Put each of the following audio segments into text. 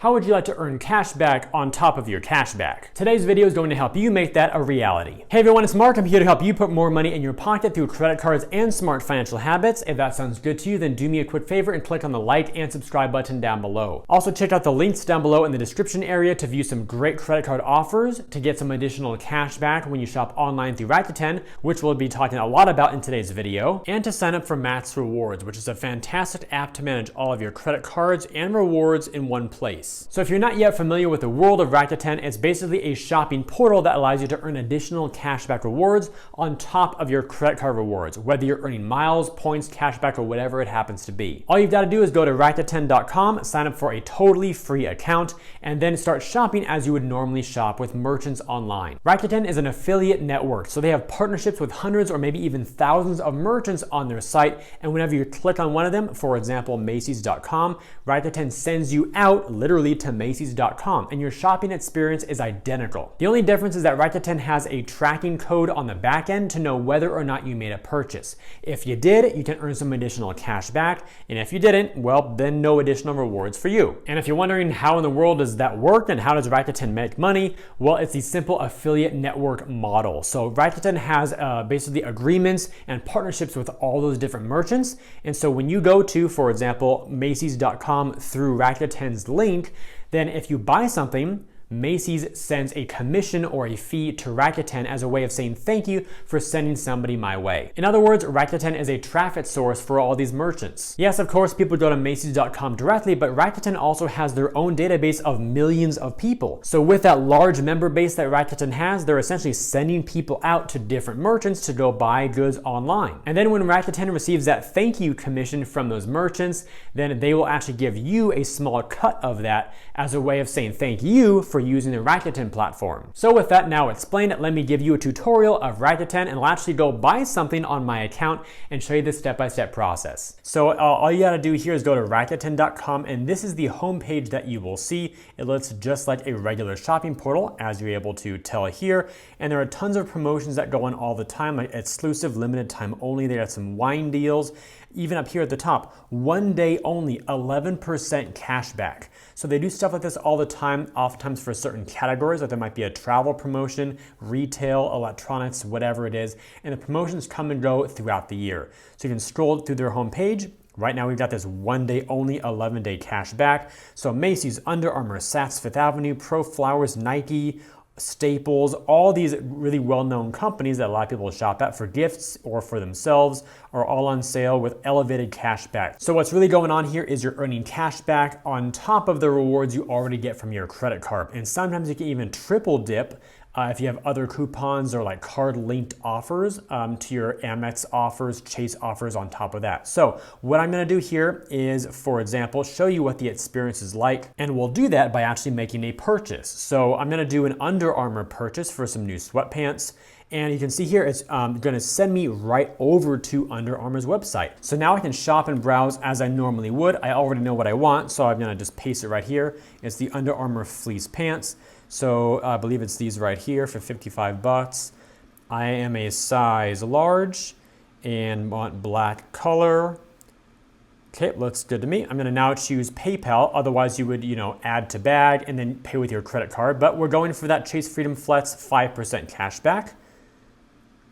How would you like to earn cash back on top of your cash back? Today's video is going to help you make that a reality. Hey everyone, it's Mark. I'm here to help you put more money in your pocket through credit cards and smart financial habits. If that sounds good to you, then do me a quick favor and click on the like and subscribe button down below. Also check out the links down below in the description area to view some great credit card offers, to get some additional cash back when you shop online through Rakuten, which we'll be talking a lot about in today's video, and to sign up for MAXREWARDS, which is a fantastic app to manage all of your credit cards and rewards in one place. So if you're not yet familiar with the world of Rakuten, it's basically a shopping portal that allows you to earn additional cashback rewards on top of your credit card rewards, whether you're earning miles, points, cashback, or whatever it happens to be. All you've got to do is go to Rakuten.com, sign up for a totally free account, and then start shopping as you would normally shop with merchants online. Rakuten is an affiliate network, so they have partnerships with hundreds or maybe even thousands of merchants on their site, and whenever you click on one of them, for example, Macy's.com, Rakuten sends you out literally to Macy's.com, and your shopping experience is identical. The only difference is that Rakuten has a tracking code on the back end to know whether or not you made a purchase. If you did, you can earn some additional cash back, and if you didn't, well, then no additional rewards for you. And if you're wondering how in the world does that work and how does Rakuten make money, well, it's the simple affiliate network model. So Rakuten has basically agreements and partnerships with all those different merchants, and so when you go to, for example, Macy's.com through Rakuten's link, then if you buy something, Macy's sends a commission or a fee to Rakuten as a way of saying thank you for sending somebody my way. In other words, Rakuten is a traffic source for all these merchants. Yes, of course, people go to Macy's.com directly, but Rakuten also has their own database of millions of people. So with that large member base that Rakuten has, they're essentially sending people out to different merchants to go buy goods online. And then when Rakuten receives that thank you commission from those merchants, then they will actually give you a small cut of that as a way of saying thank you for using the Rakuten platform. So with that now explained, let me give you a tutorial of Rakuten, and I'll actually go buy something on my account and show you the step-by-step process. So all you gotta do here is go to Rakuten.com, and this is the homepage that you will see. It looks just like a regular shopping portal, as you're able to tell here, and there are tons of promotions that go on all the time, like exclusive limited time only. They have some wine deals. Even up here at the top, 1 day only, 11% cash back. So they do stuff like this all the time, oftentimes for certain categories, like there might be a travel promotion, retail, electronics, whatever it is, and the promotions come and go throughout the year. So you can scroll through their homepage. Right now we've got this 1 day only, 11-day cash back. So Macy's, Under Armour, Saks Fifth Avenue, Pro Flowers, Nike, Staples, all these really well-known companies that a lot of people shop at for gifts or for themselves are all on sale with elevated cash back. So what's really going on here is you're earning cash back on top of the rewards you already get from your credit card. And sometimes you can even triple dip if you have other coupons or like card linked offers to your Amex offers, Chase offers on top of that. So what I'm gonna do here is, for example, show you what the experience is like, and we'll do that by actually making a purchase. So I'm gonna do an Under Armour purchase for some new sweatpants. And you can see here, it's gonna send me right over to Under Armour's website. So now I can shop and browse as I normally would. I already know what I want, so I'm gonna just paste it right here. It's the Under Armour fleece pants. So I believe it's these right here for 55 bucks. I am a size large and want black color. Okay, looks good to me. I'm gonna now choose PayPal. Otherwise you would, add to bag and then pay with your credit card. But we're going for that Chase Freedom Flex 5% cash back.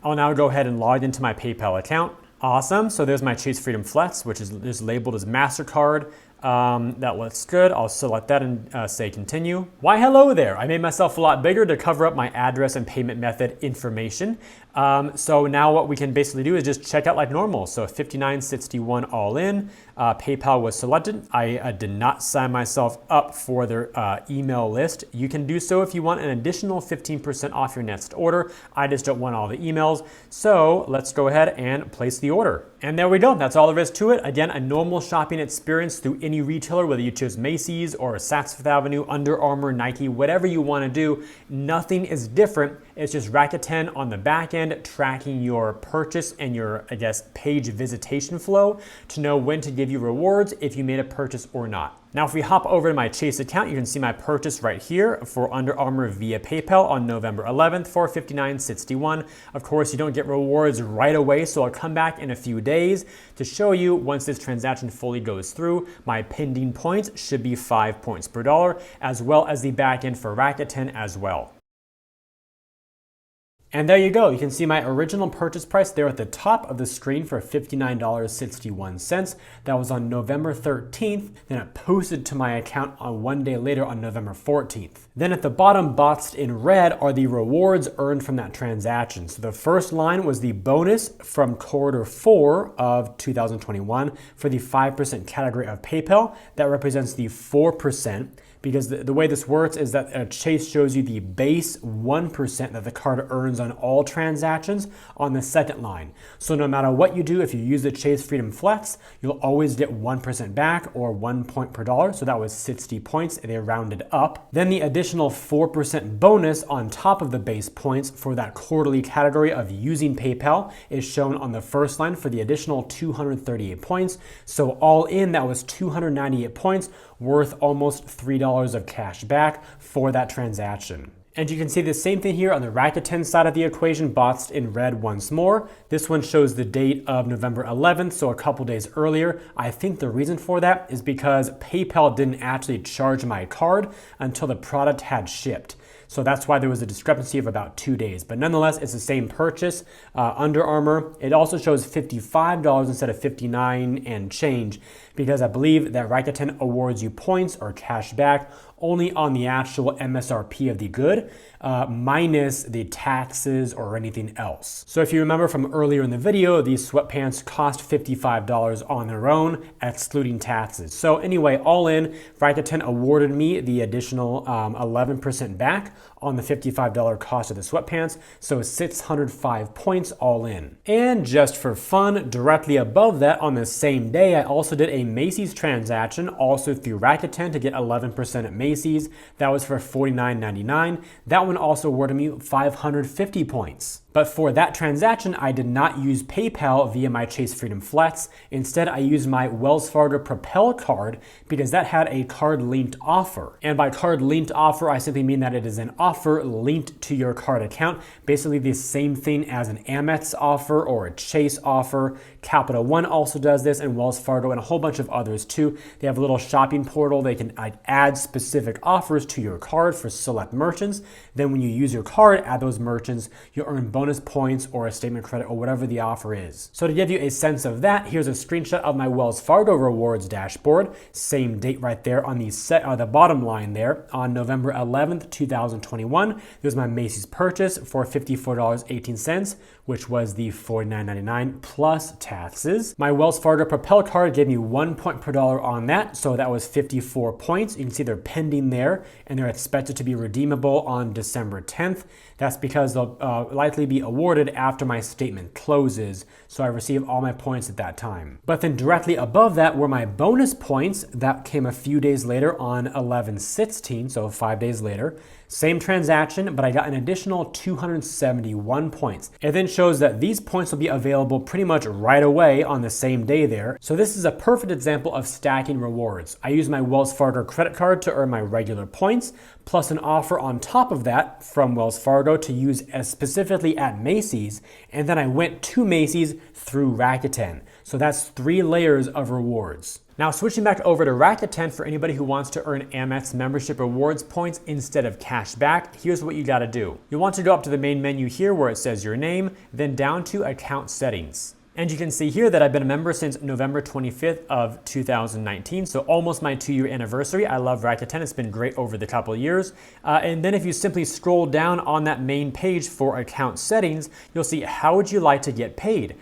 I'll now go ahead and log into my PayPal account. Awesome, so there's my Chase Freedom Flex, which is labeled as MasterCard. That looks good. I'll select that and say continue. Why hello there. I made myself a lot bigger to cover up my address and payment method information. So now what we can basically do is just check out like normal. So $59.61 all in. PayPal was selected. I did not sign myself up for their email list. You can do so if you want an additional 15% off your next order. I just don't want all the emails. So let's go ahead and place the order. And there we go. That's all there is to it. Again, a normal shopping experience through any retailer, whether you choose Macy's or Saks Fifth Avenue, Under Armour, Nike, whatever you want to do. Nothing is different. It's just Rakuten on the back end tracking your purchase and your, page visitation flow to know when to give you rewards if you made a purchase or not. Now, if we hop over to my Chase account, you can see my purchase right here for Under Armour via PayPal on November 11th for $59.61. Of course, you don't get rewards right away, so I'll come back in a few days to show you once this transaction fully goes through. My pending points should be 5 points per dollar, as well as the backend for Rakuten as well. And there you go. You can see my original purchase price there at the top of the screen for $59.61. That was on November 13th. Then it posted to my account on 1 day later on November 14th. Then at the bottom, boxed in red, are the rewards earned from that transaction. So the first line was the bonus from quarter 4 of 2021 for the 5% category of PayPal. That represents the 4%. Because the way this works is that Chase shows you the base 1% that the card earns on all transactions on the second line. So no matter what you do, if you use the Chase Freedom Flex, you'll always get 1% back or 1 point per dollar. So that was 60 points. They rounded up. Then the additional 4% bonus on top of the base points for that quarterly category of using PayPal is shown on the first line for the additional 238 points. So all in, that was 298 points, worth almost $3 of cash back for that transaction. And you can see the same thing here on the Rakuten side of the equation, boxed in red once more. This one shows the date of November 11th, so a couple days earlier. I think the reason for that is because PayPal didn't actually charge my card until the product had shipped. So that's why there was a discrepancy of about 2 days. But nonetheless, it's the same purchase. Under Armour, it also shows $55 instead of $59 and change, because I believe that Rakuten awards you points or cash back only on the actual MSRP of the good, minus the taxes or anything else. So if you remember from earlier in the video, these sweatpants cost $55 on their own, excluding taxes. So anyway, all in, Rakuten awarded me the additional 11% back on the $55 cost of the sweatpants, so 605 points all in. And just for fun, directly above that on the same day, I also did a Macy's transaction, also through Rakuten, to get 11% at Macy's. That was for $49.99. That one also awarded me 550 points. But for that transaction, I did not use PayPal via my Chase Freedom Flex. Instead, I used my Wells Fargo Propel card because that had a card linked offer. And by card linked offer, I simply mean that it is an offer linked to your card account. Basically the same thing as an Amex offer or a Chase offer. Capital One also does this, and Wells Fargo, and a whole bunch of others too. They have a little shopping portal. They can add specific offers to your card for select merchants. Then when you use your card at those merchants, you earn bonus points or a statement credit or whatever the offer is. So to give you a sense of that, here's a screenshot of my Wells Fargo rewards dashboard. Same date right there on the bottom line there. On November 11th, 2021, there's my Macy's purchase for $54.18, which was the $49.99 plus taxes. My Wells Fargo Propel card gave me 1 point per dollar on that, so that was 54 points. You can see they're pending there, and they're expected to be redeemable on December 10th. That's because they'll likely be awarded after my statement closes, so I receive all my points at that time. But then directly above that were my bonus points. That came a few days later on 11/16, so 5 days later. Same transaction, but I got an additional 271 points. It then shows that these points will be available pretty much right away on the same day there. So this is a perfect example of stacking rewards. I use my Wells Fargo credit card to earn my regular points, plus an offer on top of that from Wells Fargo to use as specifically at Macy's, and then I went to Macy's through Rakuten. So that's 3 layers of rewards. Now switching back over to Rakuten for anybody who wants to earn Amex membership rewards points instead of cash back, here's what you gotta do. You want to go up to the main menu here where it says your name, then down to account settings. And you can see here that I've been a member since November 25th of 2019, so almost my 2-year anniversary. I love Rakuten, it's been great over the couple of years. And then if you simply scroll down on that main page for account settings, you'll see how would you like to get paid.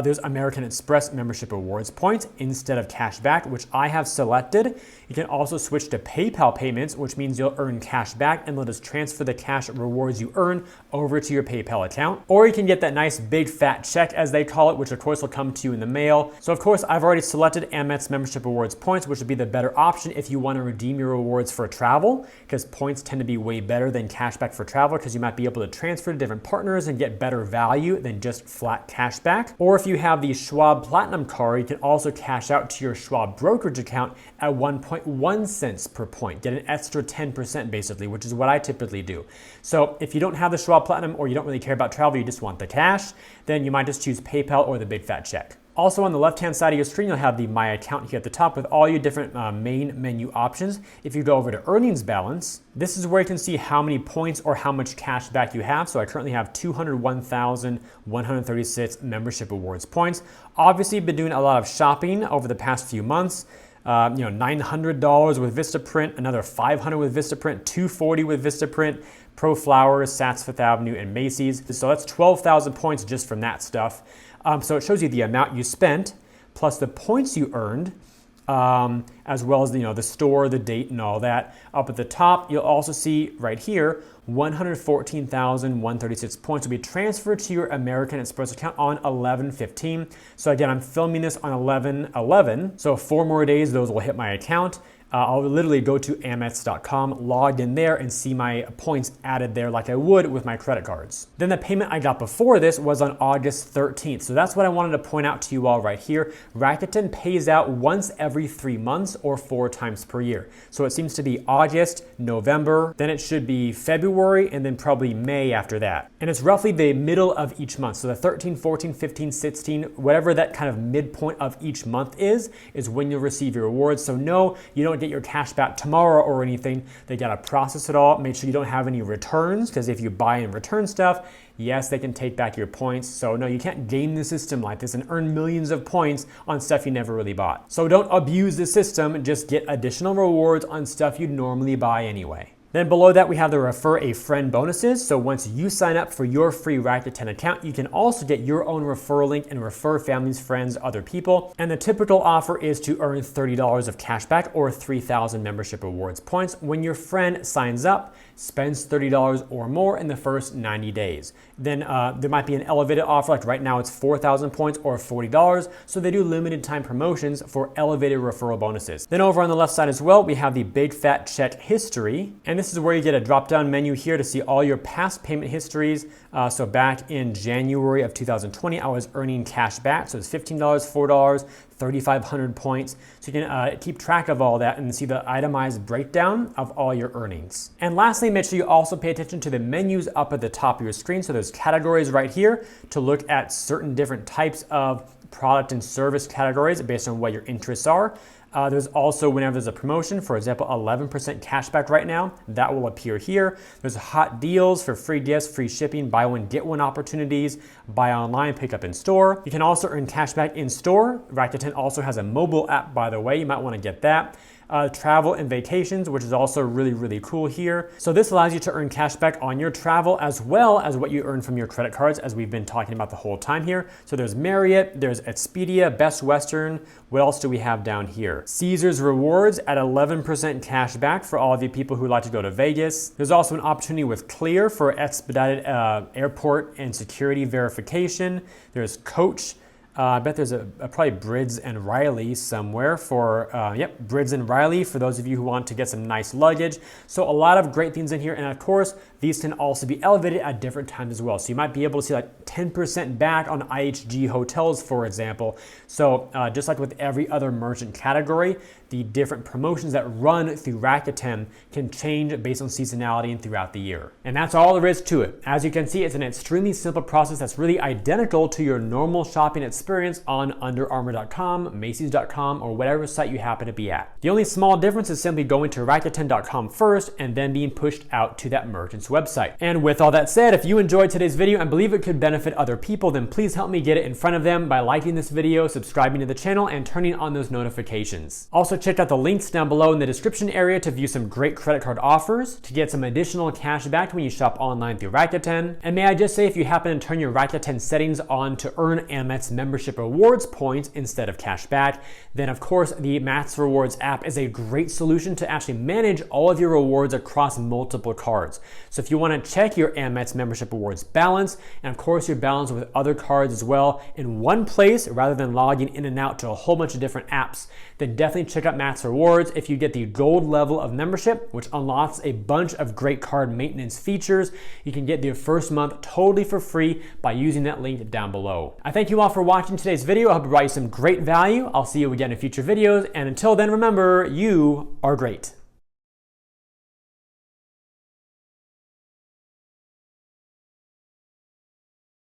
There's American Express membership rewards points instead of cash back, which I have selected. You can also switch to PayPal payments, which means you'll earn cash back and they'll just transfer the cash rewards you earn over to your PayPal account. Or you can get that nice big fat check, as they call it, which of course will come to you in the mail. So of course, I've already selected Amex membership rewards points, which would be the better option if you want to redeem your rewards for travel, because points tend to be way better than cash back for travel, because you might be able to transfer to different partners and get better value than just flat cash back. Or if you have the Schwab Platinum card, you can also cash out to your Schwab brokerage account at 1.1 cents per point. Get an extra 10% basically, which is what I typically do. So if you don't have the Schwab Platinum or you don't really care about travel, you just want the cash, then you might just choose PayPal or the big fat check. Also on the left-hand side of your screen, you'll have the My Account here at the top with all your different main menu options. If you go over to Earnings Balance, this is where you can see how many points or how much cash back you have. So I currently have 201,136 membership awards points. Obviously, I've been doing a lot of shopping over the past few months. $900 with Vistaprint, another $500 with Vistaprint, $240 with Vistaprint, Pro Flowers, Saks Fifth Avenue, and Macy's. So that's 12,000 points just from that stuff. So it shows you the amount you spent plus the points you earned, as well as the store, the date, and all that. Up at the top, you'll also see right here 114,136 points will be transferred to your American Express account on 11/15. So again, I'm filming this on 11/11. So 4 more days, those will hit my account. I'll literally go to Amex.com, log in there, and see my points added there like I would with my credit cards. Then the payment I got before this was on August 13th. So that's what I wanted to point out to you all right here. Rakuten pays out once every 3 months or 4 times per year. So it seems to be August, November, then it should be February, and then probably May after that. And it's roughly the middle of each month. So the 13, 14, 15, 16, whatever that kind of midpoint of each month is when you'll receive your rewards. So no, you don't get your cash back tomorrow or anything. They gotta process it all. Make sure you don't have any returns, because if you buy and return stuff, yes, they can take back your points. So no, you can't game the system like this and earn millions of points on stuff you never really bought. So don't abuse the system, just get additional rewards on stuff you'd normally buy anyway. Then below that, we have the Refer a Friend bonuses. So once you sign up for your free Rakuten account, you can also get your own referral link and refer families, friends, other people. And the typical offer is to earn $30 of cash back or 3,000 membership awards points when your friend signs up, spends $30 or more in the first 90 days. Then there might be an elevated offer, like right now it's 4,000 points or $40. So they do limited time promotions for elevated referral bonuses. Then over on the left side as well, we have the Big Fat Check History. And this is where you get a drop-down menu here to see all your past payment histories. So back in January of 2020, I was earning cash back. So it's $15, $4, 3,500 points. So you can keep track of all that and see the itemized breakdown of all your earnings. And lastly, make sure you also pay attention to the menus up at the top of your screen. So there's categories right here to look at certain different types of product and service categories based on what your interests are. There's also, whenever there's a promotion, for example, 11% cashback right now, that will appear here. There's hot deals for free gifts, free shipping, buy one, get one opportunities, buy online, pick up in store. You can also earn cashback in store. Rakuten also has a mobile app, by the way. You might want to get that. Travel and vacations, which is also really, really cool here. So this allows you to earn cashback on your travel as well as what you earn from your credit cards, as we've been talking about the whole time here. So there's Marriott, there's Expedia, Best Western. What else do we have down here? Caesars Rewards at 11% cashback for all of you people who like to go to Vegas. There's also an opportunity with Clear for expedited airport and security verification. There's Coach. I bet there's probably Briggs and Riley somewhere for, Briggs and Riley for those of you who want to get some nice luggage. So a lot of great things in here. And of course, these can also be elevated at different times as well. So you might be able to see like 10% back on IHG hotels, for example. So just like with every other merchant category, the different promotions that run through Rakuten can change based on seasonality and throughout the year. And that's all there is to it. As you can see, it's an extremely simple process that's really identical to your normal shopping experience on UnderArmour.com, Macy's.com, or whatever site you happen to be at. The only small difference is simply going to Rakuten.com first and then being pushed out to that merchant's website. And with all that said, if you enjoyed today's video and believe it could benefit other people, then please help me get it in front of them by liking this video, subscribing to the channel, and turning on those notifications. Also, check out the links down below in the description area to view some great credit card offers, to get some additional cash back when you shop online through Rakuten. And may I just say, if you happen to turn your Rakuten settings on to earn Amex membership rewards points instead of cash back, then of course the MAXREWARDS app is a great solution to actually manage all of your rewards across multiple cards. So if you want to check your Amex membership rewards balance, and of course your balance with other cards as well, in one place rather than logging in and out to a whole bunch of different apps, then definitely check out MAXREWARDS. If you get the gold level of membership, which unlocks a bunch of great card maintenance features, you can get the first month totally for free by using that link down below. I thank you all for watching. watching today's video. I hope it brought you some great value. I'll see you again in future videos. And until then, remember, you are great.